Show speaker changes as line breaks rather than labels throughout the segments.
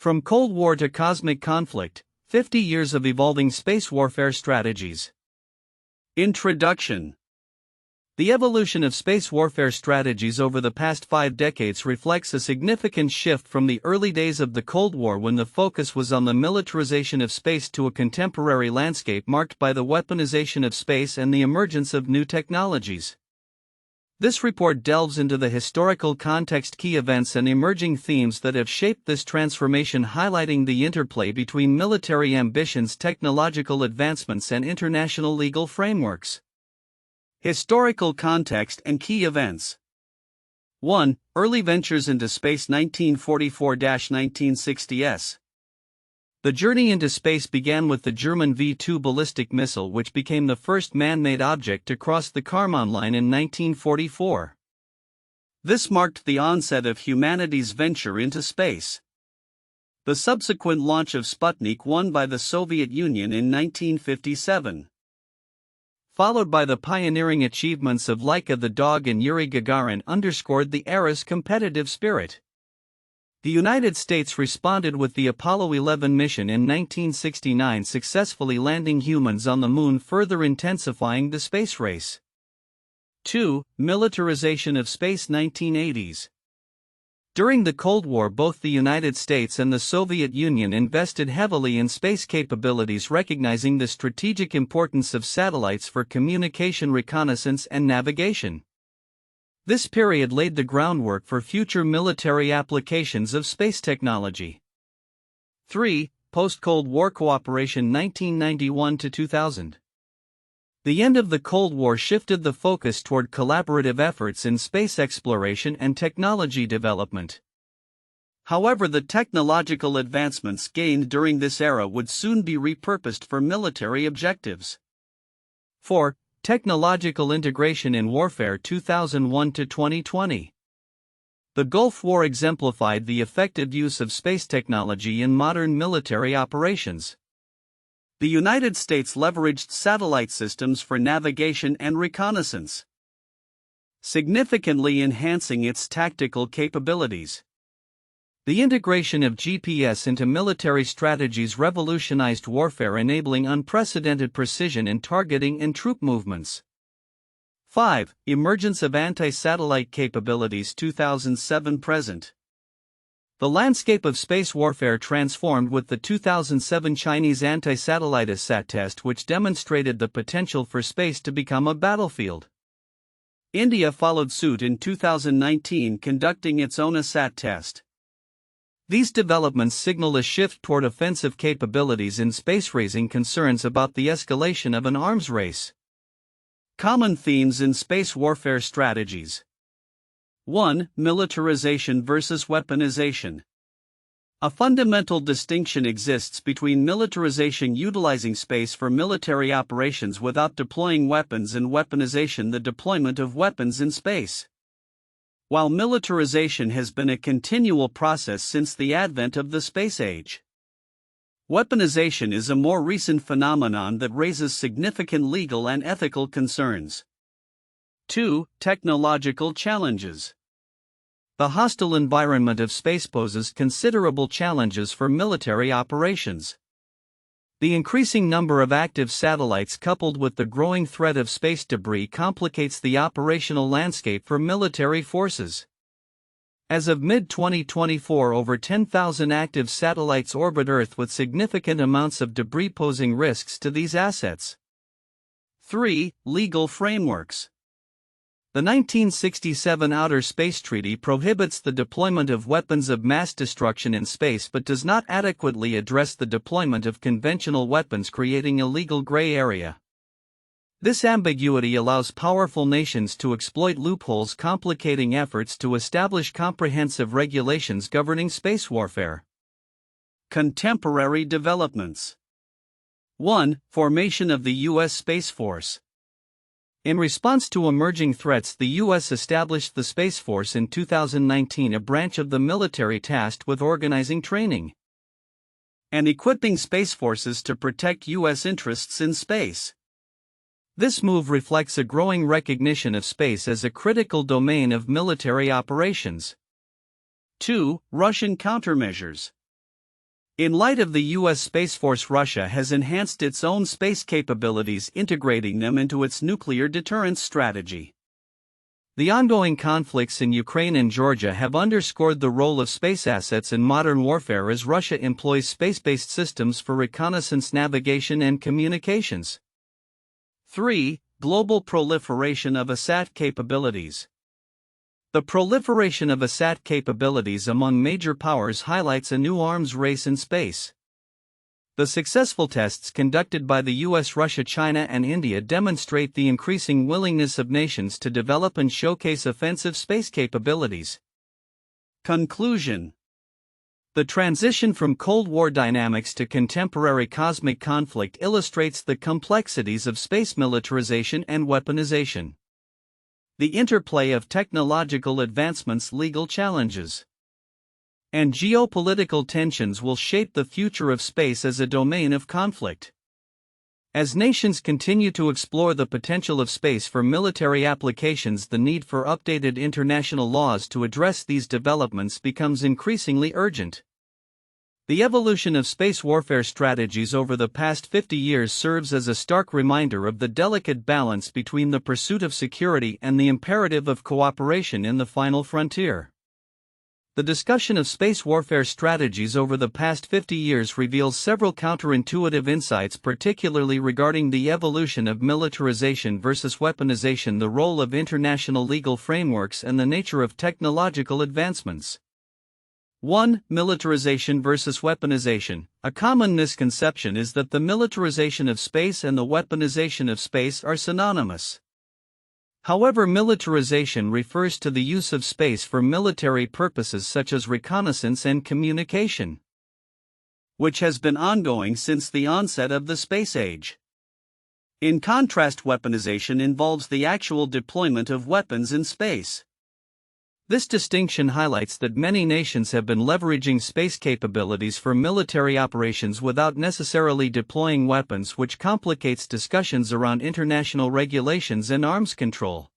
From Cold War to cosmic conflict, 50 years of evolving space warfare strategies. Introduction. The evolution of space warfare strategies over the past 5 decades reflects a significant shift from the early days of the Cold War, when the focus was on the militarization of space, to a contemporary landscape marked by the weaponization of space and the emergence of new technologies. This report delves into the historical context, key events, and emerging themes that have shaped this transformation, highlighting the interplay between military ambitions, technological advancements, and international legal frameworks. Historical context and key events. 1. Early ventures into space 1944-1960s. The journey into space began with the German V-2 ballistic missile, which became the first man-made object to cross the Kármán line in 1944. This marked the onset of humanity's venture into space. The subsequent launch of Sputnik 1 by the Soviet Union in 1957. Followed by the pioneering achievements of Laika the dog and Yuri Gagarin, underscored the era's competitive spirit. The United States responded with the Apollo 11 mission in 1969, successfully landing humans on the Moon, further intensifying the space race. 2. Militarization of space 1980s. During the Cold War, both the United States and the Soviet Union invested heavily in space capabilities, recognizing the strategic importance of satellites for communication, reconnaissance, and navigation. This period laid the groundwork for future military applications of space technology. 3. Post-Cold War cooperation 1991 to 2000. The end of the Cold War shifted the focus toward collaborative efforts in space exploration and technology development. However, the technological advancements gained during this era would soon be repurposed for military objectives. 4. Technological integration in warfare 2001 to 2020. The Gulf War exemplified the effective use of space technology in modern military operations. The United States leveraged satellite systems for navigation and reconnaissance, significantly enhancing its tactical capabilities. The integration of GPS into military strategies revolutionized warfare, enabling unprecedented precision in targeting and troop movements. 5. Emergence of anti-satellite capabilities 2007-present. The landscape of space warfare transformed with the 2007 Chinese anti-satellite ASAT test, which demonstrated the potential for space to become a battlefield. India followed suit in 2019, conducting its own ASAT test. These developments signal a shift toward offensive capabilities in space, raising concerns about the escalation of an arms race. Common themes in space warfare strategies. 1. Militarization versus weaponization. A fundamental distinction exists between militarization, utilizing space for military operations without deploying weapons, and weaponization, the deployment of weapons in space. While militarization has been a continual process since the advent of the space age, weaponization is a more recent phenomenon that raises significant legal and ethical concerns. 2. Technological challenges. The hostile environment of space poses considerable challenges for military operations. The increasing number of active satellites, coupled with the growing threat of space debris, complicates the operational landscape for military forces. As of mid-2024, over 10,000 active satellites orbit Earth, with significant amounts of debris posing risks to these assets. 3. Legal frameworks. The 1967 Outer Space Treaty prohibits the deployment of weapons of mass destruction in space, but does not adequately address the deployment of conventional weapons, creating a legal gray area. This ambiguity allows powerful nations to exploit loopholes, complicating efforts to establish comprehensive regulations governing space warfare. Contemporary developments. 1. Formation of the U.S. Space Force. In response to emerging threats, the U.S. established the Space Force in 2019, a branch of the military tasked with organizing training and equipping space forces to protect U.S. interests in space. This move reflects a growing recognition of space as a critical domain of military operations. 2. Russian countermeasures. In light of the U.S. Space Force, Russia has enhanced its own space capabilities, integrating them into its nuclear deterrence strategy. The ongoing conflicts in Ukraine and Georgia have underscored the role of space assets in modern warfare as Russia employs space-based systems for reconnaissance, navigation, and communications. 3. Global proliferation of ASAT capabilities. The proliferation of ASAT capabilities among major powers highlights a new arms race in space. The successful tests conducted by the US, Russia, China, and India demonstrate the increasing willingness of nations to develop and showcase offensive space capabilities. Conclusion. The transition from Cold War dynamics to contemporary cosmic conflict illustrates the complexities of space militarization and weaponization. The interplay of technological advancements, legal challenges, and geopolitical tensions will shape the future of space as a domain of conflict. As nations continue to explore the potential of space for military applications, the need for updated international laws to address these developments becomes increasingly urgent. The evolution of space warfare strategies over the past 50 years serves as a stark reminder of the delicate balance between the pursuit of security and the imperative of cooperation in the final frontier. The discussion of space warfare strategies over the past 50 years reveals several counterintuitive insights, particularly regarding the evolution of militarization versus weaponization, the role of international legal frameworks, and the nature of technological advancements. 1. Militarization versus weaponization. A common misconception is that the militarization of space and the weaponization of space are synonymous. However, militarization refers to the use of space for military purposes such as reconnaissance and communication, which has been ongoing since the onset of the space age. In contrast, weaponization involves the actual deployment of weapons in space. This distinction highlights that many nations have been leveraging space capabilities for military operations without necessarily deploying weapons, which complicates discussions around international regulations and arms control.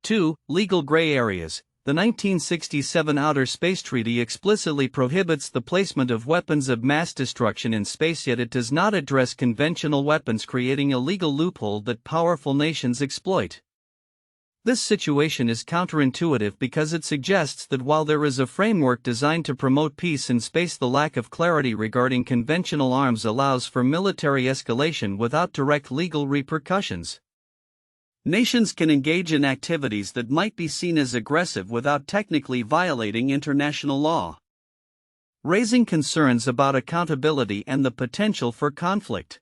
2. Legal gray areas. The 1967 Outer Space Treaty explicitly prohibits the placement of weapons of mass destruction in space, yet it does not address conventional weapons, creating a legal loophole that powerful nations exploit. This situation is counterintuitive because it suggests that while there is a framework designed to promote peace in space, the lack of clarity regarding conventional arms allows for military escalation without direct legal repercussions. Nations can engage in activities that might be seen as aggressive without technically violating international law, raising concerns about accountability and the potential for conflict.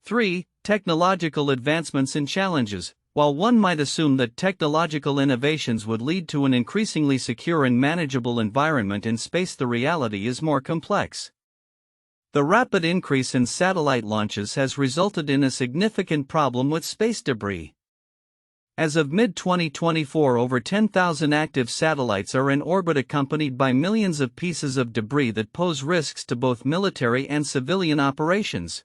3. Technological advancements and challenges. While one might assume that technological innovations would lead to an increasingly secure and manageable environment in space, the reality is more complex. The rapid increase in satellite launches has resulted in a significant problem with space debris. As of mid-2024, over 10,000 active satellites are in orbit, accompanied by millions of pieces of debris that pose risks to both military and civilian operations.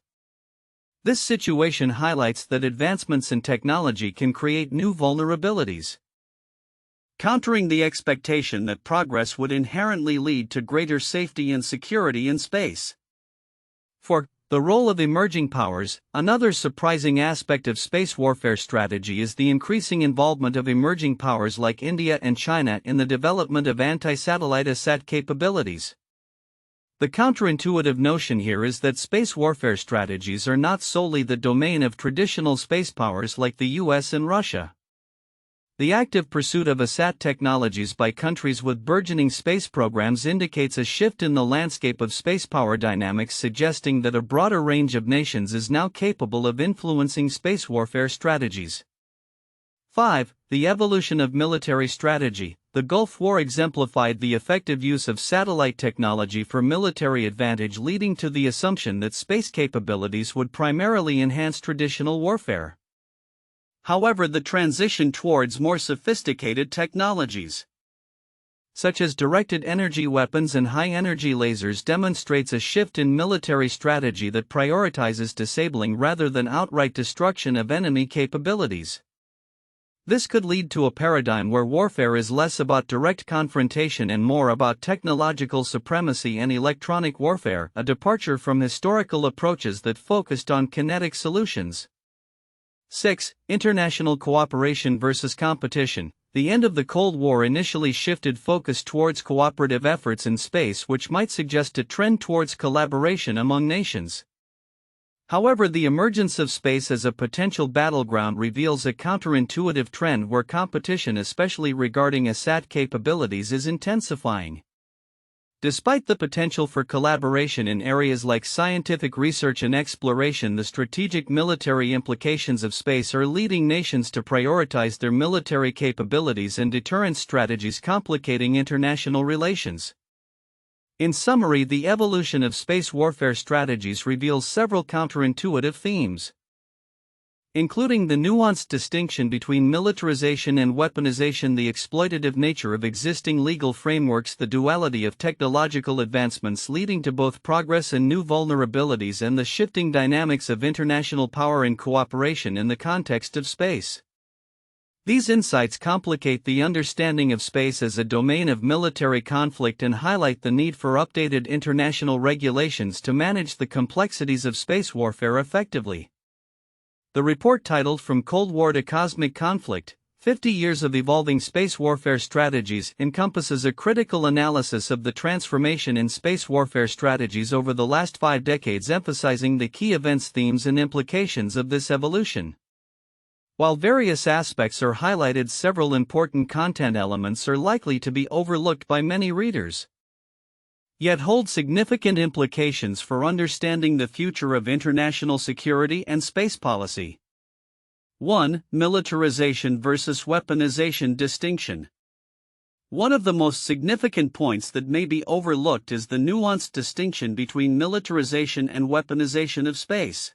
This situation highlights that advancements in technology can create new vulnerabilities, countering the expectation that progress would inherently lead to greater safety and security in space. 4. The role of emerging powers. Another surprising aspect of space warfare strategy is the increasing involvement of emerging powers like India and China in the development of anti-satellite ASAT capabilities. The counterintuitive notion here is that space warfare strategies are not solely the domain of traditional space powers like the US and Russia. The active pursuit of ASAT technologies by countries with burgeoning space programs indicates a shift in the landscape of space power dynamics, suggesting that a broader range of nations is now capable of influencing space warfare strategies. 5. The evolution of military strategy. The Gulf War exemplified the effective use of satellite technology for military advantage, leading to the assumption that space capabilities would primarily enhance traditional warfare. However, the transition towards more sophisticated technologies, such as directed energy weapons and high-energy lasers, demonstrates a shift in military strategy that prioritizes disabling rather than outright destruction of enemy capabilities. This could lead to a paradigm where warfare is less about direct confrontation and more about technological supremacy and electronic warfare, a departure from historical approaches that focused on kinetic solutions. 6. International cooperation versus competition. The end of the Cold War initially shifted focus towards cooperative efforts in space, which might suggest a trend towards collaboration among nations. However, the emergence of space as a potential battleground reveals a counterintuitive trend where competition, especially regarding ASAT capabilities, is intensifying. Despite the potential for collaboration in areas like scientific research and exploration, the strategic military implications of space are leading nations to prioritize their military capabilities and deterrence strategies, complicating international relations. In summary, the evolution of space warfare strategies reveals several counterintuitive themes, including the nuanced distinction between militarization and weaponization, the exploitative nature of existing legal frameworks, the duality of technological advancements leading to both progress and new vulnerabilities, and the shifting dynamics of international power and cooperation in the context of space. These insights complicate the understanding of space as a domain of military conflict and highlight the need for updated international regulations to manage the complexities of space warfare effectively. The report, titled From Cold War to Cosmic Conflict, 50 Years of Evolving Space Warfare Strategies, encompasses a critical analysis of the transformation in space warfare strategies over the last 5 decades, emphasizing the key events, themes, and implications of this evolution. While various aspects are highlighted, several important content elements are likely to be overlooked by many readers, yet hold significant implications for understanding the future of international security and space policy. 1. Militarization versus weaponization distinction. One of the most significant points that may be overlooked is the nuanced distinction between militarization and weaponization of space.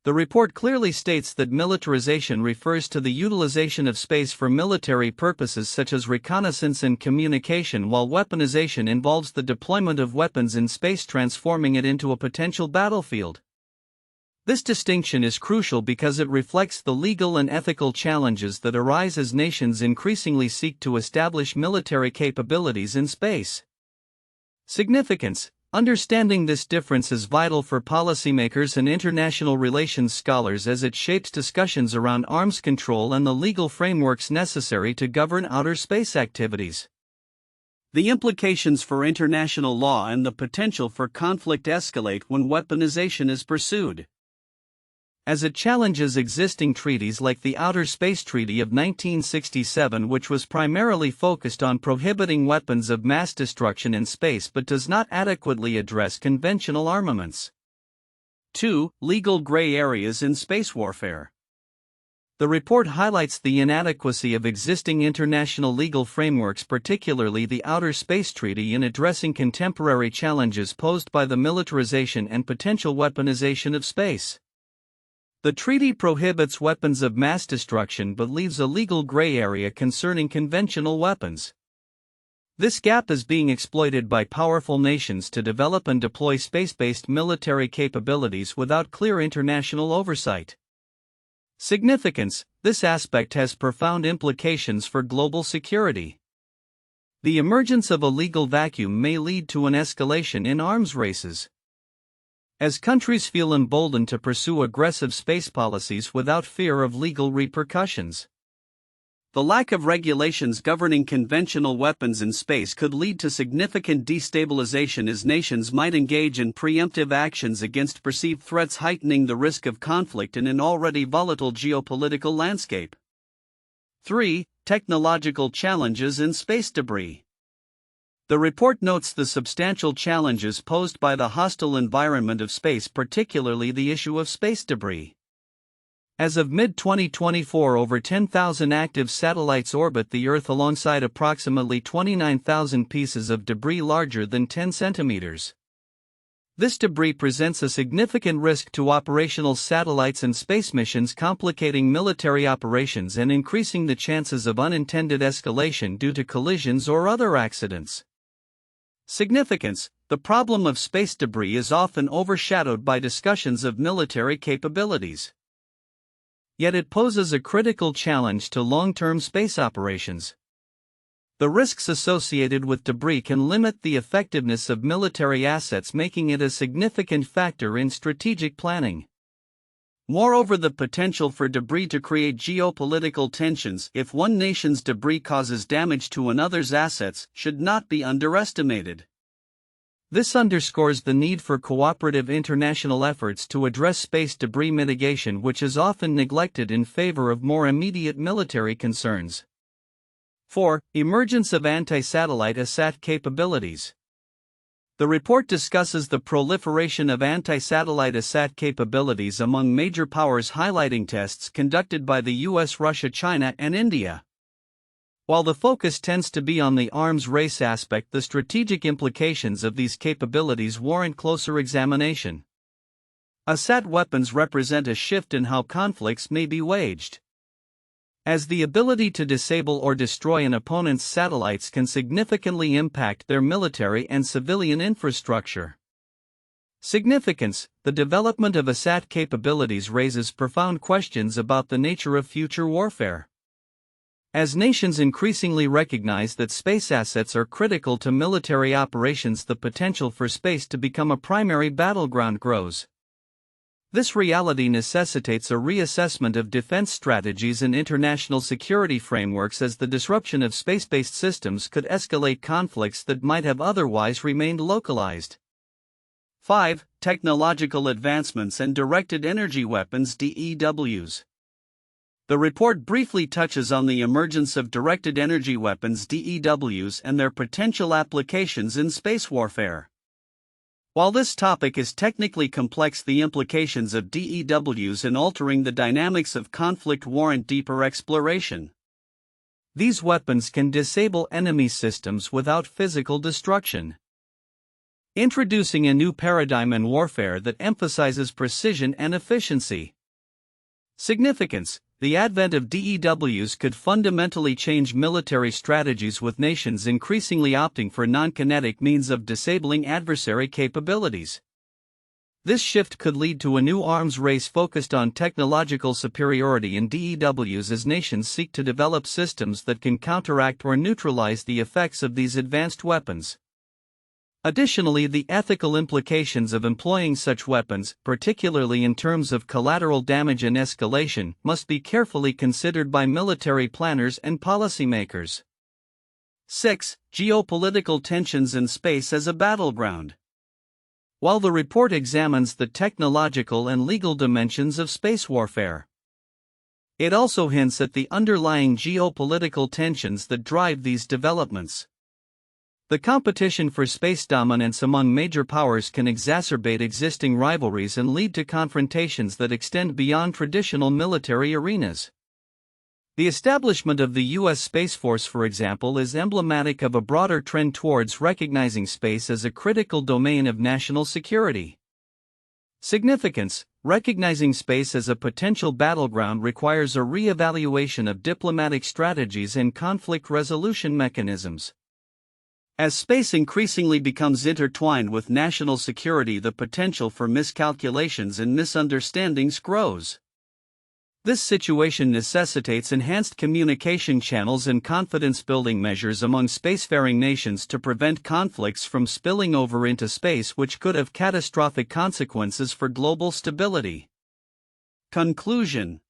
The report clearly states that militarization refers to the utilization of space for military purposes such as reconnaissance and communication, while weaponization involves the deployment of weapons in space, transforming it into a potential battlefield. This distinction is crucial because it reflects the legal and ethical challenges that arise as nations increasingly seek to establish military capabilities in space. Significance. Understanding this difference is vital for policymakers and international relations scholars as it shapes discussions around arms control and the legal frameworks necessary to govern outer space activities. The implications for international law and the potential for conflict escalate when weaponization is pursued, as it challenges existing treaties like the Outer Space Treaty of 1967, which was primarily focused on prohibiting weapons of mass destruction in space but does not adequately address conventional armaments. 2. Legal gray areas in space warfare. The report highlights the inadequacy of existing international legal frameworks, particularly the Outer Space Treaty, in addressing contemporary challenges posed by the militarization and potential weaponization of space. The treaty prohibits weapons of mass destruction but leaves a legal gray area concerning conventional weapons. This gap is being exploited by powerful nations to develop and deploy space-based military capabilities without clear international oversight. Significance. This aspect has profound implications for global security. The emergence of a legal vacuum may lead to an escalation in arms races, as countries feel emboldened to pursue aggressive space policies without fear of legal repercussions. The lack of regulations governing conventional weapons in space could lead to significant destabilization as nations might engage in preemptive actions against perceived threats, heightening the risk of conflict in an already volatile geopolitical landscape. 3. Technological challenges in space debris. The report notes the substantial challenges posed by the hostile environment of space, particularly the issue of space debris. As of mid-2024, over 10,000 active satellites orbit the Earth alongside approximately 29,000 pieces of debris larger than 10 centimeters. This debris presents a significant risk to operational satellites and space missions, complicating military operations and increasing the chances of unintended escalation due to collisions or other accidents. Significance. The problem of space debris is often overshadowed by discussions of military capabilities. Yet it poses a critical challenge to long-term space operations. The risks associated with debris can limit the effectiveness of military assets, making it a significant factor in strategic planning. Moreover, the potential for debris to create geopolitical tensions if one nation's debris causes damage to another's assets should not be underestimated. This underscores the need for cooperative international efforts to address space debris mitigation, which is often neglected in favor of more immediate military concerns. 4. Emergence of anti-satellite ASAT capabilities. The report discusses the proliferation of anti-satellite ASAT capabilities among major powers, highlighting tests conducted by the US, Russia, China, and India. While the focus tends to be on the arms race aspect, the strategic implications of these capabilities warrant closer examination. ASAT weapons represent a shift in how conflicts may be waged, as the ability to disable or destroy an opponent's satellites can significantly impact their military and civilian infrastructure. Significance: the development of ASAT capabilities raises profound questions about the nature of future warfare. As nations increasingly recognize that space assets are critical to military operations, the potential for space to become a primary battleground grows. This reality necessitates a reassessment of defense strategies and international security frameworks, as the disruption of space-based systems could escalate conflicts that might have otherwise remained localized. 5. Technological advancements and directed energy weapons (DEWs). The report briefly touches on the emergence of directed energy weapons (DEWs) and their potential applications in space warfare. While this topic is technically complex, the implications of DEWs in altering the dynamics of conflict warrant deeper exploration. These weapons can disable enemy systems without physical destruction, introducing a new paradigm in warfare that emphasizes precision and efficiency. Significance: the advent of DEWs could fundamentally change military strategies, with nations increasingly opting for non-kinetic means of disabling adversary capabilities. This shift could lead to a new arms race focused on technological superiority in DEWs, as nations seek to develop systems that can counteract or neutralize the effects of these advanced weapons. Additionally, the ethical implications of employing such weapons, particularly in terms of collateral damage and escalation, must be carefully considered by military planners and policymakers. 6. Geopolitical tensions in space as a battleground. While the report examines the technological and legal dimensions of space warfare, it also hints at the underlying geopolitical tensions that drive these developments. The competition for space dominance among major powers can exacerbate existing rivalries and lead to confrontations that extend beyond traditional military arenas. The establishment of the U.S. Space Force, for example, is emblematic of a broader trend towards recognizing space as a critical domain of national security. Significance: recognizing space as a potential battleground requires a re-evaluation of diplomatic strategies and conflict resolution mechanisms. As space increasingly becomes intertwined with national security, the potential for miscalculations and misunderstandings grows. This situation necessitates enhanced communication channels and confidence-building measures among spacefaring nations to prevent conflicts from spilling over into space, which could have catastrophic consequences for global stability. Conclusion: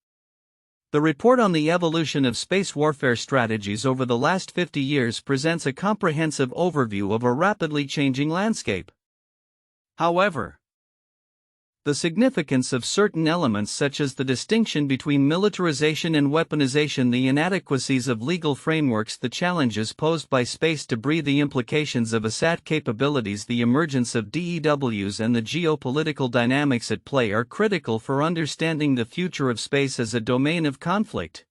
the report on the evolution of space warfare strategies over the last 50 years presents a comprehensive overview of a rapidly changing landscape. However, the significance of certain elements, such as the distinction between militarization and weaponization, the inadequacies of legal frameworks, the challenges posed by space debris, the implications of ASAT capabilities, the emergence of DEWs, and the geopolitical dynamics at play are critical for understanding the future of space as a domain of conflict.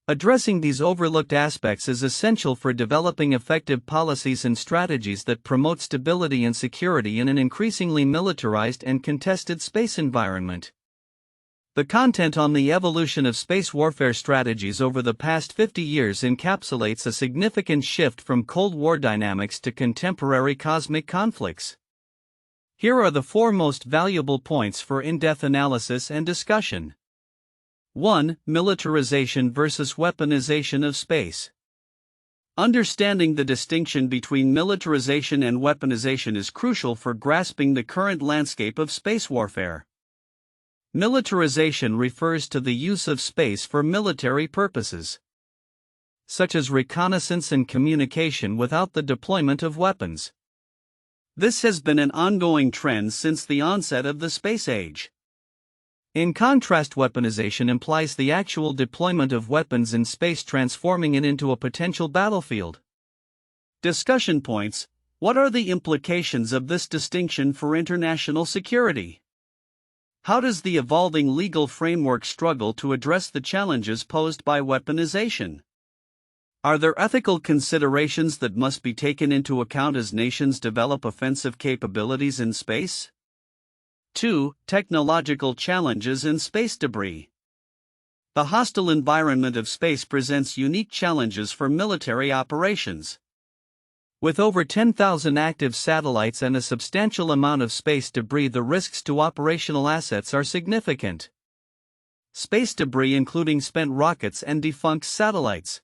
Addressing these overlooked aspects is essential for developing effective policies and strategies that promote stability and security in an increasingly militarized and contested space environment. The content on the evolution of space warfare strategies over the past 50 years encapsulates a significant shift from Cold War dynamics to contemporary cosmic conflicts. Here are the 4 most valuable points for in-depth analysis and discussion. 1. Militarization versus weaponization of space. Understanding the distinction between militarization and weaponization is crucial for grasping the current landscape of space warfare. Militarization refers to the use of space for military purposes, such as reconnaissance and communication without the deployment of weapons. This has been an ongoing trend since the onset of the space age. In contrast, weaponization implies the actual deployment of weapons in space, transforming it into a potential battlefield. Discussion points: what are the implications of this distinction for international security? How does the evolving legal framework struggle to address the challenges posed by weaponization? Are there ethical considerations that must be taken into account as nations develop offensive capabilities in space? 2. Technological challenges in space debris. The hostile environment of space presents unique challenges for military operations. With over 10,000 active satellites and a substantial amount of space debris, the risks to operational assets are significant. Space debris, including spent rockets and defunct satellites,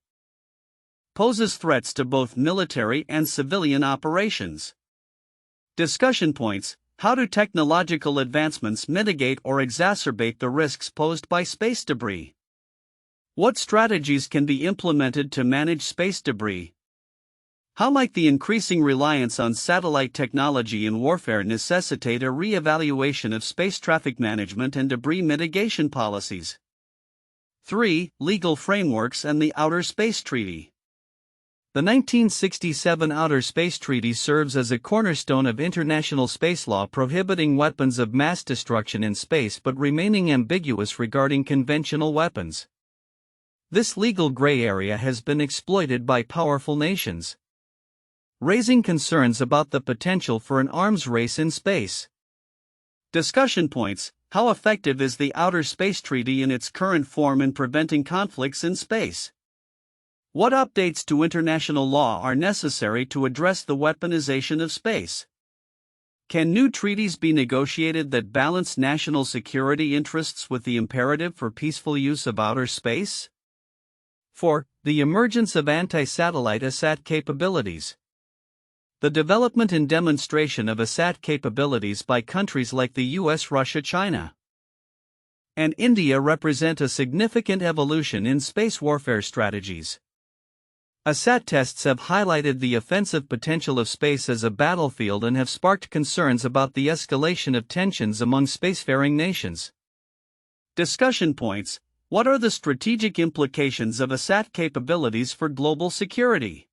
poses threats to both military and civilian operations. Discussion points: how do technological advancements mitigate or exacerbate the risks posed by space debris? What strategies can be implemented to manage space debris? How might the increasing reliance on satellite technology in warfare necessitate a re-evaluation of space traffic management and debris mitigation policies? 3. Legal frameworks and the Outer Space Treaty. The 1967 Outer Space Treaty serves as a cornerstone of international space law, prohibiting weapons of mass destruction in space but remaining ambiguous regarding conventional weapons. This legal gray area has been exploited by powerful nations, raising concerns about the potential for an arms race in space. Discussion points: how effective is the Outer Space Treaty in its current form in preventing conflicts in space? What updates to international law are necessary to address the weaponization of space? Can new treaties be negotiated that balance national security interests with the imperative for peaceful use of outer space? 4. The emergence of anti-satellite ASAT capabilities. The development and demonstration of ASAT capabilities by countries like the US, Russia, China, and India represent a significant evolution in space warfare strategies. ASAT tests have highlighted the offensive potential of space as a battlefield and have sparked concerns about the escalation of tensions among spacefaring nations. Discussion points: what are the strategic implications of ASAT capabilities for global security?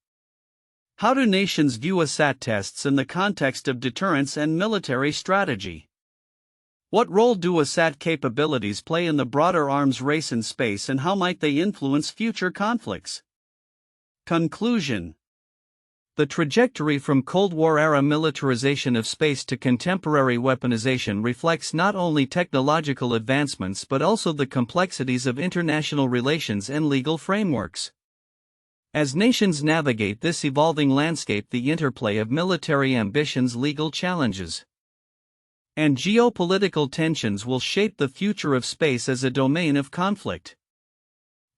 How do nations view ASAT tests in the context of deterrence and military strategy? What role do ASAT capabilities play in the broader arms race in space, and how might they influence future conflicts? Conclusion: the trajectory from Cold War-era militarization of space to contemporary weaponization reflects not only technological advancements but also the complexities of international relations and legal frameworks. As nations navigate this evolving landscape, the interplay of military ambitions, legal challenges, and geopolitical tensions will shape the future of space as a domain of conflict.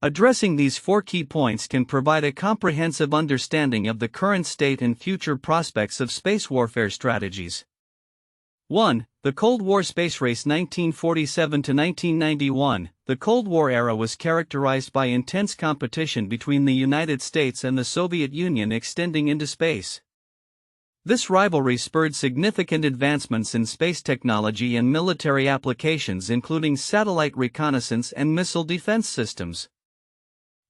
Addressing these 4 key points can provide a comprehensive understanding of the current state and future prospects of space warfare strategies. 1. The Cold War space race 1947 to 1991. The Cold War era was characterized by intense competition between the United States and the Soviet Union extending into space. This rivalry spurred significant advancements in space technology and military applications, including satellite reconnaissance and missile defense systems.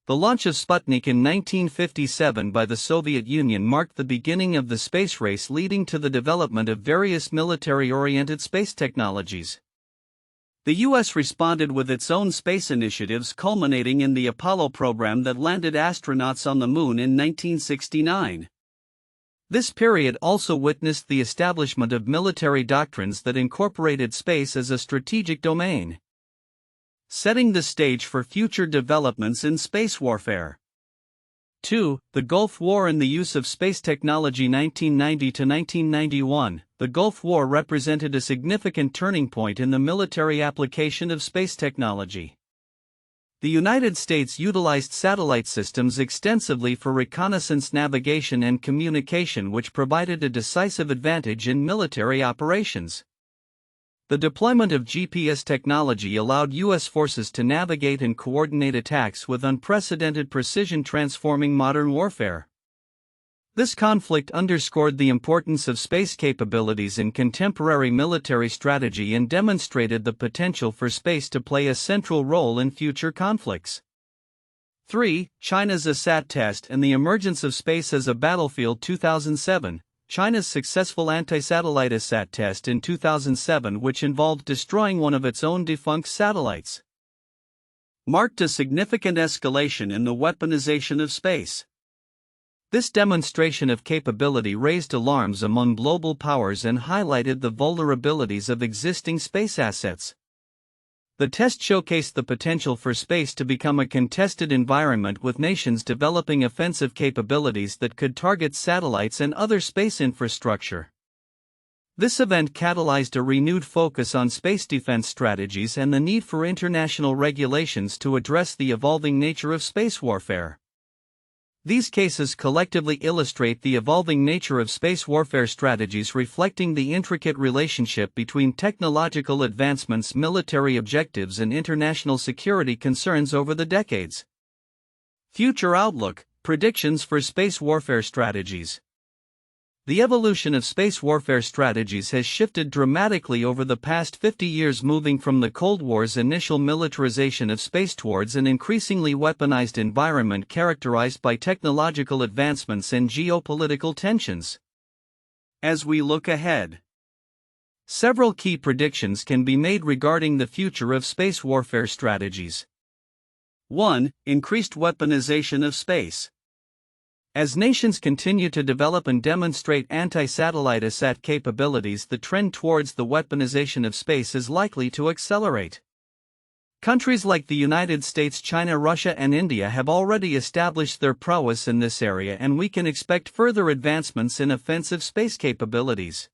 The launch of Sputnik in 1957 by the Soviet Union marked the beginning of the space race, leading to the development of various military-oriented space technologies. The U.S. responded with its own space initiatives, culminating in the Apollo program that landed astronauts on the Moon in 1969. This period also witnessed the establishment of military doctrines that incorporated space as a strategic domain, setting the stage for future developments in space warfare. 2. The Gulf War and the use of space technology 1990 to 1991. The Gulf War represented a significant turning point in the military application of space technology. The United States utilized satellite systems extensively for reconnaissance, navigation, and communication, which provided a decisive advantage in military operations. The deployment of GPS technology allowed U.S. forces to navigate and coordinate attacks with unprecedented precision, transforming modern warfare. This conflict underscored the importance of space capabilities in contemporary military strategy and demonstrated the potential for space to play a central role in future conflicts. 3. China's ASAT test and the emergence of space as a battlefield. 2007. China's successful anti-satellite ASAT test in 2007, which involved destroying one of its own defunct satellites, marked a significant escalation in the weaponization of space. This demonstration of capability raised alarms among global powers and highlighted the vulnerabilities of existing space assets. The test showcased the potential for space to become a contested environment, with nations developing offensive capabilities that could target satellites and other space infrastructure. This event catalyzed a renewed focus on space defense strategies and the need for international regulations to address the evolving nature of space warfare. These cases collectively illustrate the evolving nature of space warfare strategies, reflecting the intricate relationship between technological advancements, military objectives, and international security concerns over the decades. Future outlook: predictions for space warfare strategies. The evolution of space warfare strategies has shifted dramatically over the past 50 years, moving from the Cold War's initial militarization of space towards an increasingly weaponized environment characterized by technological advancements and geopolitical tensions. As we look ahead, several key predictions can be made regarding the future of space warfare strategies. 1. Increased weaponization of space. As nations continue to develop and demonstrate anti-satellite ASAT capabilities, the trend towards the weaponization of space is likely to accelerate. Countries like the United States, China, Russia, and India have already established their prowess in this area, and we can expect further advancements in offensive space capabilities.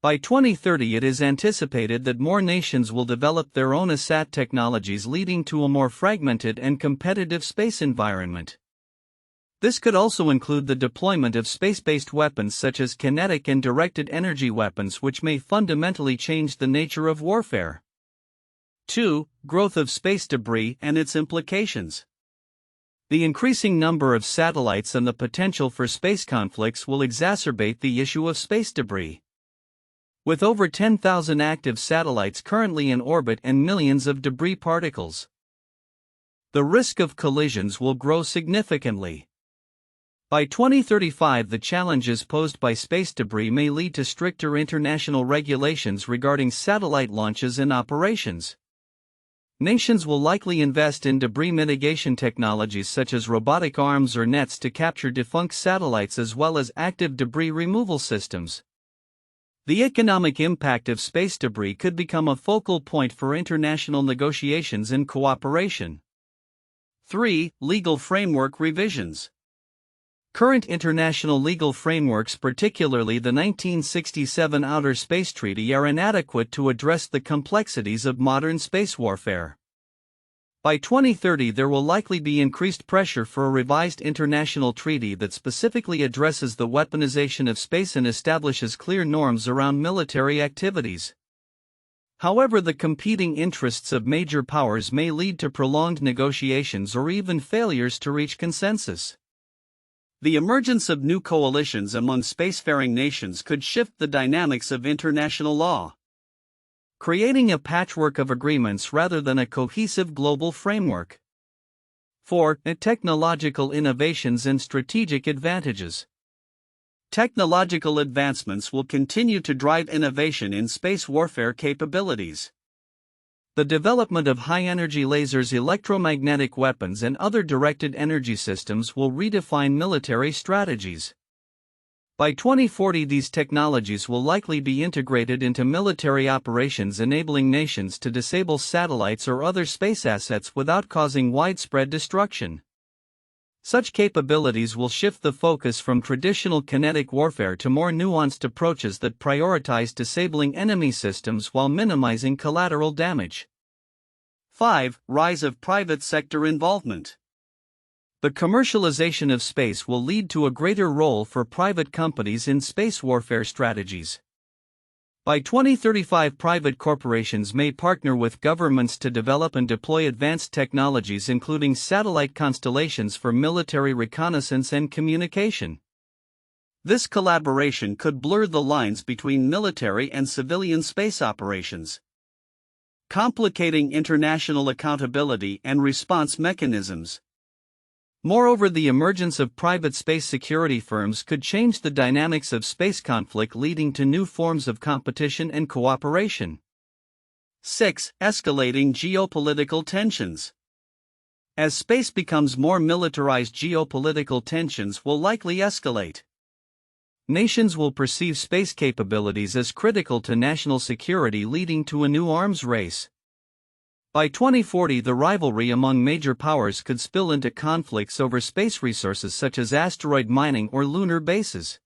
By 2030, it is anticipated that more nations will develop their own ASAT technologies, leading to a more fragmented and competitive space environment. This could also include the deployment of space-based weapons such as kinetic and directed energy weapons, which may fundamentally change the nature of warfare. 2. Growth of space debris and its implications. The increasing number of satellites and the potential for space conflicts will exacerbate the issue of space debris. With over 10,000 active satellites currently in orbit and millions of debris particles, the risk of collisions will grow significantly. By 2035, the challenges posed by space debris may lead to stricter international regulations regarding satellite launches and operations. Nations will likely invest in debris mitigation technologies such as robotic arms or nets to capture defunct satellites, as well as active debris removal systems. The economic impact of space debris could become a focal point for international negotiations and cooperation. 3. Legal framework revisions. Current international legal frameworks, particularly the 1967 Outer Space Treaty, are inadequate to address the complexities of modern space warfare. By 2030, there will likely be increased pressure for a revised international treaty that specifically addresses the weaponization of space and establishes clear norms around military activities. However, the competing interests of major powers may lead to prolonged negotiations or even failures to reach consensus. The emergence of new coalitions among spacefaring nations could shift the dynamics of international law, creating a patchwork of agreements rather than a cohesive global framework. 4. Technological innovations and strategic advantages. Technological advancements will continue to drive innovation in space warfare capabilities. The development of high-energy lasers, electromagnetic weapons, and other directed energy systems will redefine military strategies. By 2040, these technologies will likely be integrated into military operations, enabling nations to disable satellites or other space assets without causing widespread destruction. Such capabilities will shift the focus from traditional kinetic warfare to more nuanced approaches that prioritize disabling enemy systems while minimizing collateral damage.
5. Rise of private sector involvement.
The commercialization of space will lead to a greater role for private companies in space warfare strategies. By 2035, private corporations may partner with governments to develop and deploy advanced technologies, including satellite constellations for military reconnaissance and communication.
This collaboration could blur the lines between military and civilian space operations, complicating international accountability and response mechanisms.
Moreover, the emergence of private space security firms could change the dynamics of space conflict, leading to new forms of competition and cooperation.
6. Escalating geopolitical tensions. As space becomes more militarized, geopolitical tensions will likely escalate.
Nations will perceive space capabilities as critical to national security, leading to a new arms race. By 2040, the rivalry among major powers could spill into conflicts over space resources such as asteroid mining or lunar bases.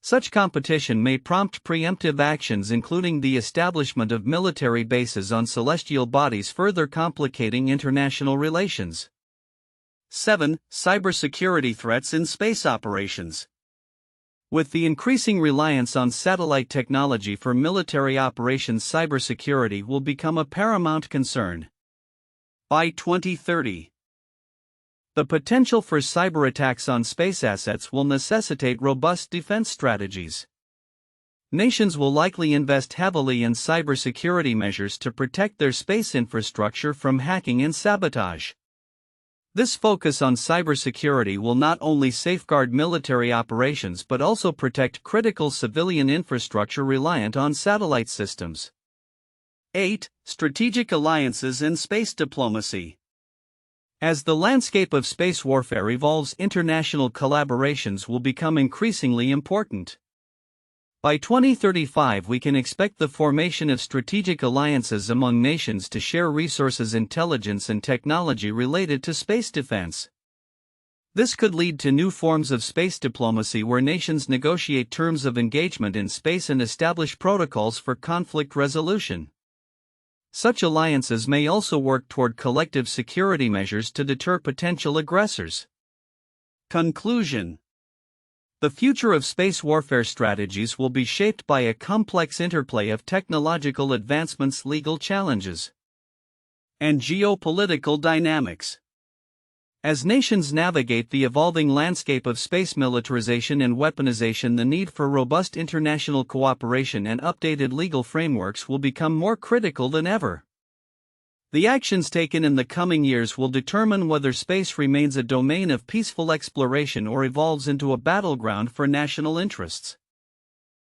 Such competition may prompt preemptive actions, including the establishment of military bases on celestial bodies, further complicating international relations.
7. Cybersecurity threats in space operations.
With the increasing reliance on satellite technology for military operations, cybersecurity will become a paramount concern.
By 2030,
the potential for cyber attacks on space assets will necessitate robust defense strategies. Nations will likely invest heavily in cybersecurity measures to protect their space infrastructure from hacking and sabotage. This focus on cybersecurity will not only safeguard military operations but also protect critical civilian infrastructure reliant on satellite systems.
8. Strategic alliances and space diplomacy.
As the landscape of space warfare evolves, international collaborations will become increasingly important. By 2035, we can expect the formation of strategic alliances among nations to share resources, intelligence, and technology related to space defense. This could lead to new forms of space diplomacy where nations negotiate terms of engagement in space and establish protocols for conflict resolution. Such alliances may also work toward collective security measures to deter potential aggressors.
Conclusion.
The future of space warfare strategies will be shaped by a complex interplay of technological advancements, legal challenges,
and geopolitical dynamics.
As nations navigate the evolving landscape of space militarization and weaponization, the need for robust international cooperation and updated legal frameworks will become more critical than ever. The actions taken in the coming years will determine whether space remains a domain of peaceful exploration or evolves into a battleground for national interests.